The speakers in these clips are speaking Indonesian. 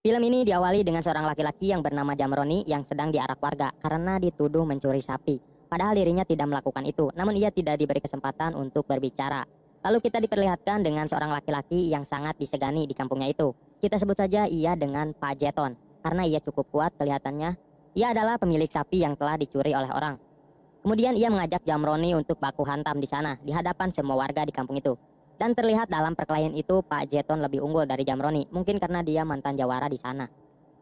Film ini diawali dengan seorang laki-laki yang bernama Jamroni yang sedang diarak warga karena dituduh mencuri sapi. Padahal dirinya tidak melakukan itu, namun ia tidak diberi kesempatan untuk berbicara. Lalu kita diperlihatkan dengan seorang laki-laki yang sangat disegani di kampungnya itu. Kita sebut saja ia dengan Pak Jeton, karena ia cukup kuat kelihatannya. Ia adalah pemilik sapi yang telah dicuri oleh orang. Kemudian ia mengajak Jamroni untuk baku hantam di sana, di hadapan semua warga di kampung itu. Dan terlihat dalam perkelahian itu Pak Jeton lebih unggul dari Jamroni, mungkin karena dia mantan jawara di sana.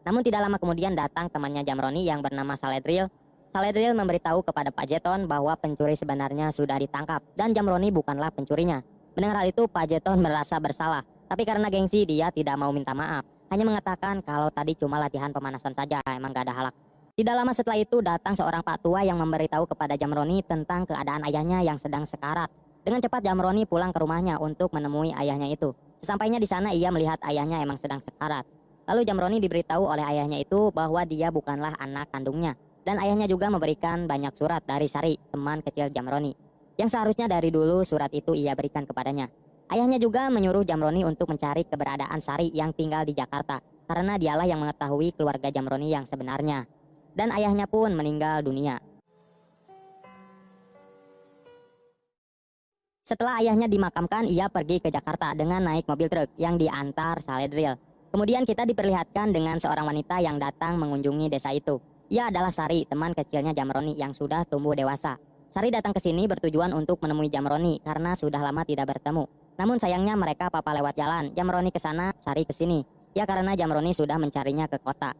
Namun tidak lama kemudian datang temannya Jamroni yang bernama Saledril. Saledril memberitahu kepada Pak Jeton bahwa pencuri sebenarnya sudah ditangkap dan Jamroni bukanlah pencurinya. Mendengar hal itu Pak Jeton merasa bersalah, tapi karena gengsi dia tidak mau minta maaf. Hanya mengatakan kalau tadi cuma latihan pemanasan saja, emang gak ada halak. Tidak lama setelah itu datang seorang Pak Tua yang memberitahu kepada Jamroni tentang keadaan ayahnya yang sedang sekarat. Dengan cepat Jamroni pulang ke rumahnya untuk menemui ayahnya itu. Sesampainya di sana ia melihat ayahnya emang sedang sekarat. Lalu Jamroni diberitahu oleh ayahnya itu bahwa dia bukanlah anak kandungnya. Dan ayahnya juga memberikan banyak surat dari Sari, teman kecil Jamroni. Yang seharusnya dari dulu surat itu ia berikan kepadanya. Ayahnya juga menyuruh Jamroni untuk mencari keberadaan Sari yang tinggal di Jakarta. Karena dialah yang mengetahui keluarga Jamroni yang sebenarnya. Dan ayahnya pun meninggal dunia. Setelah ayahnya dimakamkan, ia pergi ke Jakarta dengan naik mobil truk yang diantar Saledril. Kemudian kita diperlihatkan dengan seorang wanita yang datang mengunjungi desa itu. Ia adalah Sari, teman kecilnya Jamroni yang sudah tumbuh dewasa. Sari datang ke sini bertujuan untuk menemui Jamroni karena sudah lama tidak bertemu. Namun sayangnya mereka papa lewat jalan, Jamroni ke sana, Sari ke sini. Ya karena Jamroni sudah mencarinya ke kota.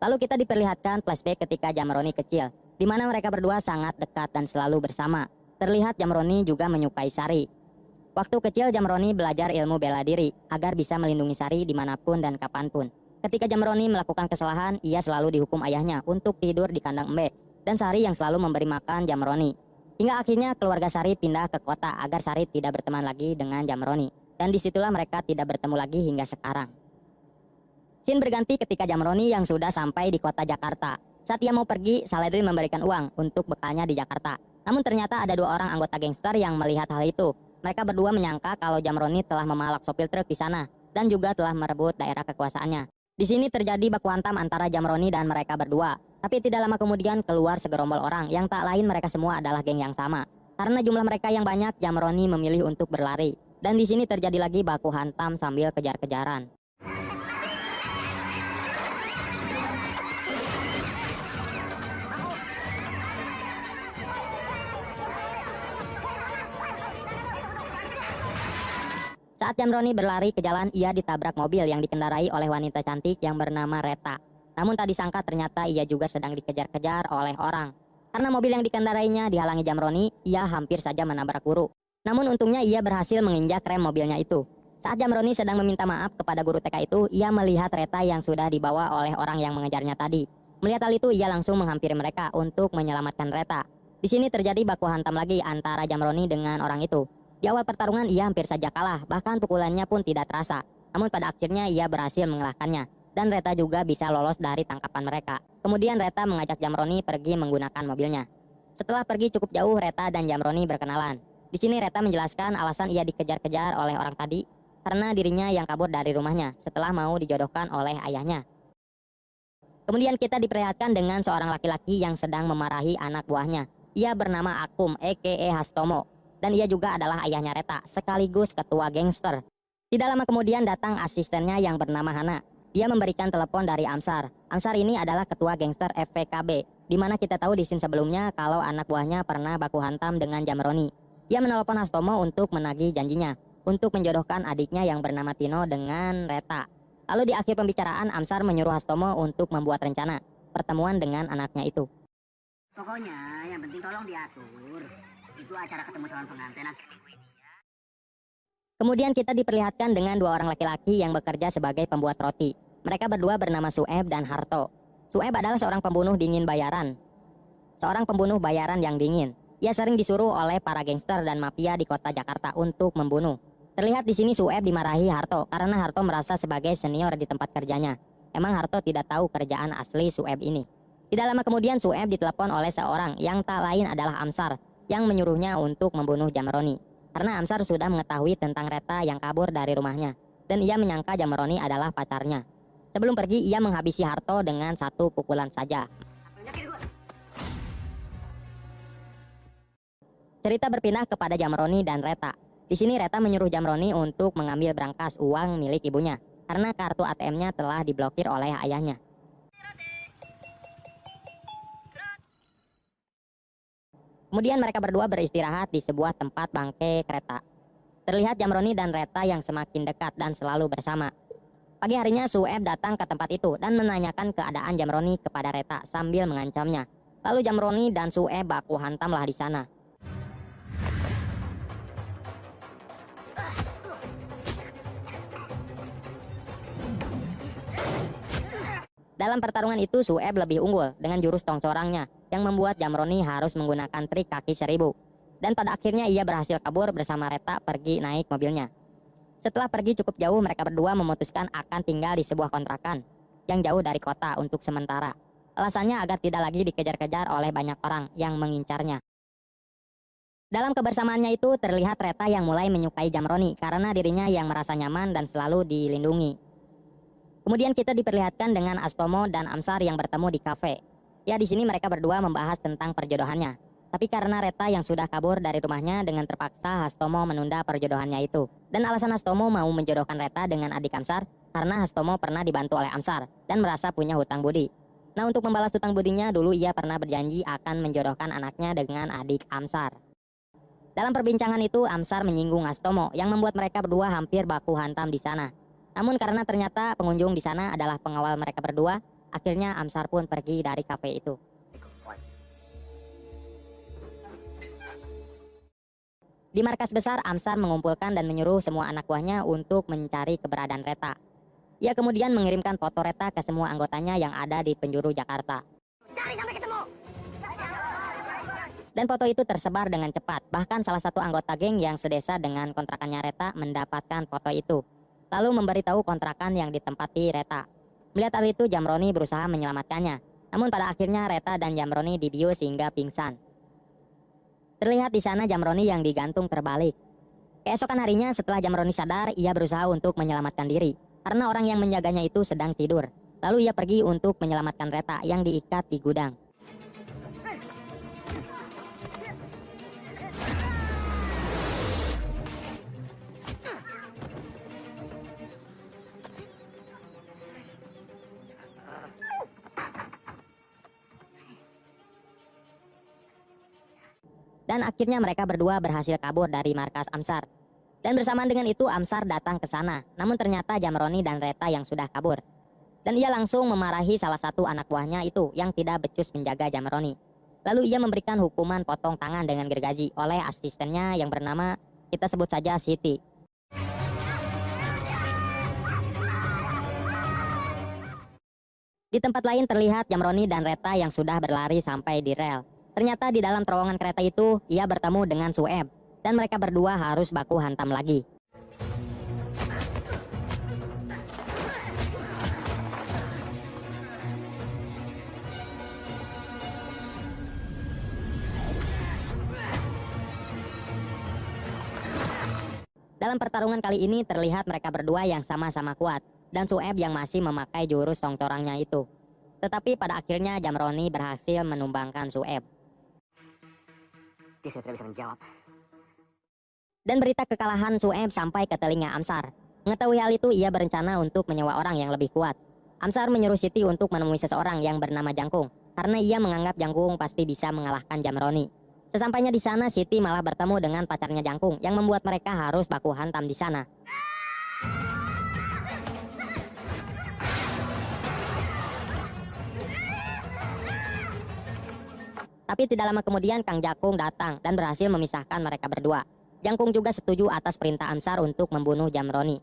Lalu kita diperlihatkan flashback ketika Jamroni kecil, di mana mereka berdua sangat dekat dan selalu bersama. Terlihat Jamroni juga menyukai Sari. Waktu kecil Jamroni belajar ilmu bela diri agar bisa melindungi Sari dimanapun dan kapanpun. Ketika Jamroni melakukan kesalahan, ia selalu dihukum ayahnya untuk tidur di kandang embe dan Sari yang selalu memberi makan Jamroni. Hingga akhirnya keluarga Sari pindah ke kota agar Sari tidak berteman lagi dengan Jamroni. Dan disitulah mereka tidak bertemu lagi hingga sekarang. Scene berganti ketika Jamroni yang sudah sampai di kota Jakarta. Saat ia mau pergi, Saledri memberikan uang untuk bekalnya di Jakarta. Namun ternyata ada dua orang anggota gangster yang melihat hal itu. Mereka berdua menyangka kalau Jamroni telah memalak sopir truk di sana dan juga telah merebut daerah kekuasaannya. Di sini terjadi baku hantam antara Jamroni dan mereka berdua. Tapi tidak lama kemudian keluar segerombol orang yang tak lain mereka semua adalah geng yang sama. Karena jumlah mereka yang banyak, Jamroni memilih untuk berlari. Dan di sini terjadi lagi baku hantam sambil kejar-kejaran. Saat Jamroni berlari ke jalan, ia ditabrak mobil yang dikendarai oleh wanita cantik yang bernama Reta. Namun tak disangka ternyata ia juga sedang dikejar-kejar oleh orang. Karena mobil yang dikendarainya dihalangi Jamroni, ia hampir saja menabrak guru. Namun untungnya ia berhasil menginjak rem mobilnya itu. Saat Jamroni sedang meminta maaf kepada guru TK itu, ia melihat Reta yang sudah dibawa oleh orang yang mengejarnya tadi. Melihat hal itu, ia langsung menghampiri mereka untuk menyelamatkan Reta. Di sini terjadi baku hantam lagi antara Jamroni dengan orang itu. Di awal pertarungan ia hampir saja kalah, bahkan pukulannya pun tidak terasa. Namun pada akhirnya ia berhasil mengalahkannya, dan Reta juga bisa lolos dari tangkapan mereka. Kemudian Reta mengajak Jamroni pergi menggunakan mobilnya. Setelah pergi cukup jauh, Reta dan Jamroni berkenalan. Di sini Reta menjelaskan alasan ia dikejar-kejar oleh orang tadi, karena dirinya yang kabur dari rumahnya setelah mau dijodohkan oleh ayahnya. Kemudian kita diperlihatkan dengan seorang laki-laki yang sedang memarahi anak buahnya. Ia bernama Akum, a.k.a. Hastomo. Dan ia juga adalah ayahnya Reta, sekaligus ketua gangster. Tidak lama kemudian datang asistennya yang bernama Hana. Dia memberikan telepon dari Amsar. Amsar ini adalah ketua gangster FPKB, di mana kita tahu di scene sebelumnya kalau anak buahnya pernah baku hantam dengan Jamroni. Ia menelepon Hastomo untuk menagih janjinya, untuk menjodohkan adiknya yang bernama Tino dengan Reta. Lalu di akhir pembicaraan Amsar menyuruh Hastomo untuk membuat rencana pertemuan dengan anaknya itu. Pokoknya yang penting tolong diatur. Itu acara ketemu calon pengantin. Kemudian kita diperlihatkan dengan dua orang laki-laki yang bekerja sebagai pembuat roti. Mereka berdua bernama Sueb dan Harto. Sueb adalah seorang pembunuh dingin bayaran. Seorang pembunuh bayaran yang dingin. Ia sering disuruh oleh para gangster dan mafia di kota Jakarta untuk membunuh. Terlihat di sini Sueb dimarahi Harto karena Harto merasa sebagai senior di tempat kerjanya. Emang Harto tidak tahu kerjaan asli Sueb ini. Tidak lama kemudian Sueb ditelepon oleh seorang yang tak lain adalah Amsar, yang menyuruhnya untuk membunuh Jamroni. Karena Amsar sudah mengetahui tentang Reta yang kabur dari rumahnya, dan ia menyangka Jamroni adalah pacarnya. Sebelum pergi, ia menghabisi Harto dengan satu pukulan saja. Cerita berpindah kepada Jamroni dan Reta. Di sini Reta menyuruh Jamroni untuk mengambil berangkas uang milik ibunya, karena kartu ATM-nya telah diblokir oleh ayahnya. Kemudian mereka berdua beristirahat di sebuah tempat bangkai kereta. Terlihat Jamroni dan Reta yang semakin dekat dan selalu bersama. Pagi harinya Sueb datang ke tempat itu dan menanyakan keadaan Jamroni kepada Reta sambil mengancamnya. Lalu Jamroni dan Sueb baku hantamlah di sana. Dalam pertarungan itu Sueb lebih unggul dengan jurus tongcorangnya yang membuat Jamroni harus menggunakan trik kaki 1000. Dan pada akhirnya ia berhasil kabur bersama Reta pergi naik mobilnya. Setelah pergi cukup jauh, mereka berdua memutuskan akan tinggal di sebuah kontrakan yang jauh dari kota untuk sementara. Alasannya agar tidak lagi dikejar-kejar oleh banyak orang yang mengincarnya. Dalam kebersamaannya itu terlihat Reta yang mulai menyukai Jamroni karena dirinya yang merasa nyaman dan selalu dilindungi. Kemudian kita diperlihatkan dengan Astomo dan Amsar yang bertemu di kafe. Ya, di sini mereka berdua membahas tentang perjodohannya. Tapi karena Reta yang sudah kabur dari rumahnya, dengan terpaksa Hastomo menunda perjodohannya itu. Dan alasan Hastomo mau menjodohkan Reta dengan adik Amsar karena Hastomo pernah dibantu oleh Amsar dan merasa punya hutang budi. Nah, untuk membalas hutang budinya, dulu ia pernah berjanji akan menjodohkan anaknya dengan adik Amsar. Dalam perbincangan itu, Amsar menyinggung Hastomo yang membuat mereka berdua hampir baku hantam di sana. Namun karena ternyata pengunjung di sana adalah pengawal mereka berdua, akhirnya Amsar pun pergi dari kafe itu. Di markas besar, Amsar mengumpulkan dan menyuruh semua anak buahnya untuk mencari keberadaan Reta. Ia kemudian mengirimkan foto Reta ke semua anggotanya yang ada di penjuru Jakarta. Cari sampai ketemu. Dan foto itu tersebar dengan cepat. Bahkan salah satu anggota geng yang sedesa dengan kontrakannya Reta mendapatkan foto itu, lalu memberitahu kontrakan yang ditempati Reta. Melihat hal itu, Jamroni berusaha menyelamatkannya. Namun pada akhirnya Reta dan Jamroni dibius hingga pingsan. Terlihat di sana Jamroni yang digantung terbalik. Keesokan harinya setelah Jamroni sadar, ia berusaha untuk menyelamatkan diri karena orang yang menjaganya itu sedang tidur. Lalu ia pergi untuk menyelamatkan Reta yang diikat di gudang. Dan akhirnya mereka berdua berhasil kabur dari markas Amsar. Dan bersamaan dengan itu Amsar datang ke sana. Namun ternyata Jamroni dan Reta yang sudah kabur. Dan ia langsung memarahi salah satu anak buahnya itu yang tidak becus menjaga Jamroni. Lalu ia memberikan hukuman potong tangan dengan gergaji oleh asistennya yang bernama, kita sebut saja Siti. Di tempat lain terlihat Jamroni dan Reta yang sudah berlari sampai di rel. Ternyata di dalam terowongan kereta itu, ia bertemu dengan Sueb, dan mereka berdua harus baku hantam lagi. Dalam pertarungan kali ini terlihat mereka berdua yang sama-sama kuat, dan Sueb yang masih memakai jurus tongcorangnya itu. Tetapi pada akhirnya Jamroni berhasil menumbangkan Sueb. Saya tidak bisa menjawab. Dan berita kekalahan Sueb sampai ke telinga Amsar. Mengetahui hal itu, ia berencana untuk menyewa orang yang lebih kuat. Amsar menyuruh Siti untuk menemui seseorang yang bernama Jangkung, karena ia menganggap Jangkung pasti bisa mengalahkan Jamroni. Sesampainya di sana, Siti malah bertemu dengan pacarnya Jangkung yang membuat mereka harus baku hantam di sana. Tapi tidak lama kemudian Kang Jakung datang dan berhasil memisahkan mereka berdua. Jangkung juga setuju atas perintah Amsar untuk membunuh Jamroni.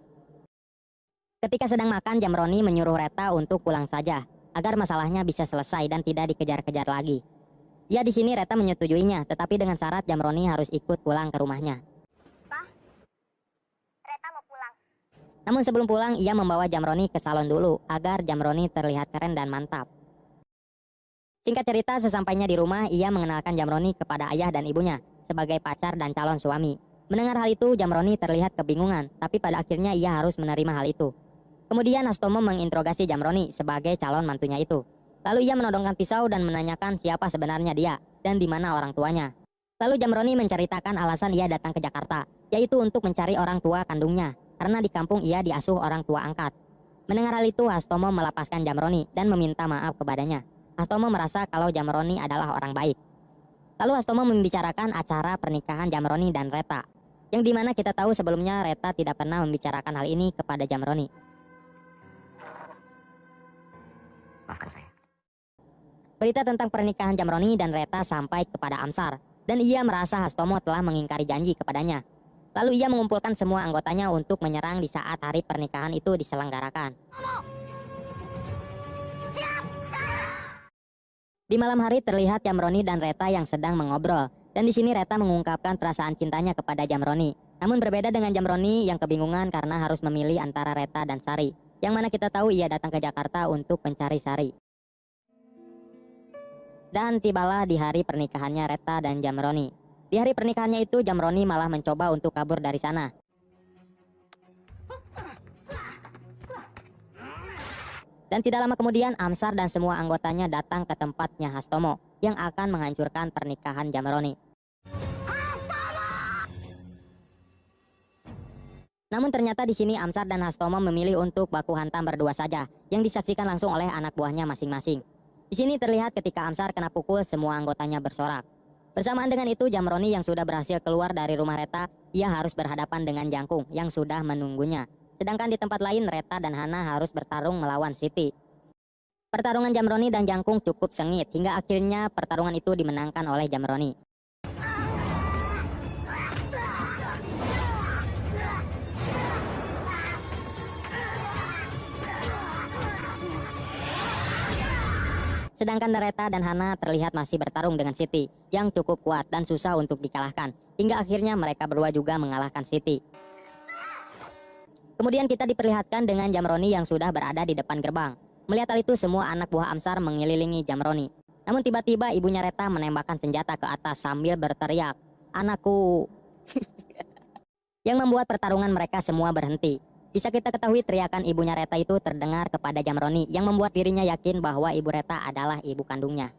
Ketika sedang makan, Jamroni menyuruh Reta untuk pulang saja, agar masalahnya bisa selesai dan tidak dikejar-kejar lagi. Ya, di sini Reta menyetujuinya, tetapi dengan syarat Jamroni harus ikut pulang ke rumahnya. Pak, Reta mau pulang. Namun sebelum pulang, ia membawa Jamroni ke salon dulu, agar Jamroni terlihat keren dan mantap. Singkat cerita, sesampainya di rumah, ia mengenalkan Jamroni kepada ayah dan ibunya sebagai pacar dan calon suami. Mendengar hal itu, Jamroni terlihat kebingungan, tapi pada akhirnya ia harus menerima hal itu. Kemudian Hastomo menginterogasi Jamroni sebagai calon mantunya itu. Lalu ia menodongkan pisau dan menanyakan siapa sebenarnya dia dan di mana orang tuanya. Lalu Jamroni menceritakan alasan ia datang ke Jakarta, yaitu untuk mencari orang tua kandungnya, karena di kampung ia diasuh orang tua angkat. Mendengar hal itu, Hastomo melepaskan Jamroni dan meminta maaf kepadanya. Hastomo merasa kalau Jamroni adalah orang baik. Lalu Hastomo membicarakan acara pernikahan Jamroni dan Reta, yang dimana kita tahu sebelumnya Reta tidak pernah membicarakan hal ini kepada Jamroni. Maafkan saya. Berita tentang pernikahan Jamroni dan Reta sampai kepada Amsar, dan ia merasa Hastomo telah mengingkari janji kepadanya. Lalu ia mengumpulkan semua anggotanya untuk menyerang di saat hari pernikahan itu diselenggarakan. Di malam hari terlihat Jamroni dan Reta yang sedang mengobrol, dan di sini Reta mengungkapkan perasaan cintanya kepada Jamroni. Namun berbeda dengan Jamroni yang kebingungan karena harus memilih antara Reta dan Sari, yang mana kita tahu ia datang ke Jakarta untuk mencari Sari. Dan tibalah di hari pernikahannya Reta dan Jamroni. Di hari pernikahannya itu Jamroni malah mencoba untuk kabur dari sana. Dan tidak lama kemudian Amsar dan semua anggotanya datang ke tempatnya Hastomo yang akan menghancurkan pernikahan Jamroni. Namun ternyata di sini Amsar dan Hastomo memilih untuk baku hantam berdua saja, yang disaksikan langsung oleh anak buahnya masing-masing. Di sini terlihat ketika Amsar kena pukul, semua anggotanya bersorak. Bersamaan dengan itu, Jamroni yang sudah berhasil keluar dari rumah Reta, ia harus berhadapan dengan Jangkung yang sudah menunggunya. Sedangkan di tempat lain, Reta dan Hana harus bertarung melawan Siti. Pertarungan Jamroni dan Jangkung cukup sengit, hingga akhirnya pertarungan itu dimenangkan oleh Jamroni. Sedangkan Reta dan Hana terlihat masih bertarung dengan Siti, yang cukup kuat dan susah untuk dikalahkan, hingga akhirnya mereka berdua juga mengalahkan Siti. Kemudian kita diperlihatkan dengan Jamroni yang sudah berada di depan gerbang. Melihat hal itu, semua anak buah Amsar mengelilingi Jamroni. Namun tiba-tiba ibunya Reta menembakkan senjata ke atas sambil berteriak, "Anakku!" yang membuat pertarungan mereka semua berhenti. Bisa kita ketahui teriakan ibunya Reta itu terdengar kepada Jamroni yang membuat dirinya yakin bahwa ibu Reta adalah ibu kandungnya.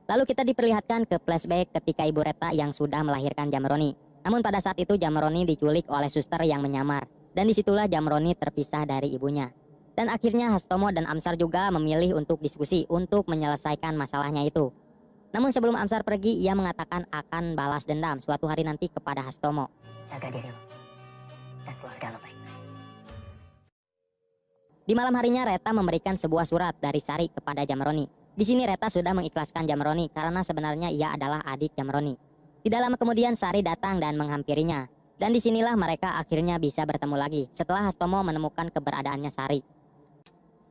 Lalu kita diperlihatkan ke flashback ketika ibu Reta yang sudah melahirkan Jamroni. Namun pada saat itu Jamroni diculik oleh suster yang menyamar. Dan disitulah Jamroni terpisah dari ibunya. Dan akhirnya Hastomo dan Amsar juga memilih untuk diskusi untuk menyelesaikan masalahnya itu. Namun sebelum Amsar pergi, ia mengatakan akan balas dendam suatu hari nanti kepada Hastomo. Jaga diri lo dan keluarga lo baik. Di malam harinya Reta memberikan sebuah surat dari Sari kepada Jamroni. Di sini Reta sudah mengikhlaskan Jamroni karena sebenarnya ia adalah adik Jamroni. Tidak lama kemudian Sari datang dan menghampirinya. Dan disinilah mereka akhirnya bisa bertemu lagi setelah Hastomo menemukan keberadaannya Sari.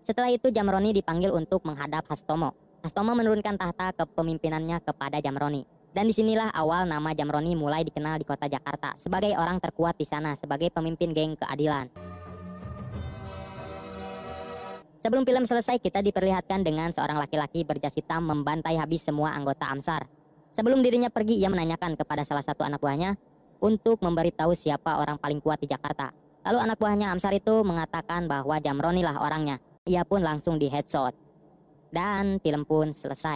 Setelah itu Jamroni dipanggil untuk menghadap Hastomo. Hastomo menurunkan tahta kepemimpinannya kepada Jamroni. Dan disinilah awal nama Jamroni mulai dikenal di kota Jakarta sebagai orang terkuat di sana sebagai pemimpin geng keadilan. Sebelum film selesai, kita diperlihatkan dengan seorang laki-laki berjas hitam membantai habis semua anggota Amsar. Sebelum dirinya pergi, ia menanyakan kepada salah satu anak buahnya untuk memberitahu siapa orang paling kuat di Jakarta. Lalu anak buahnya Amsar itu mengatakan bahwa Jamroni lah orangnya. Ia pun langsung di headshot. Dan film pun selesai.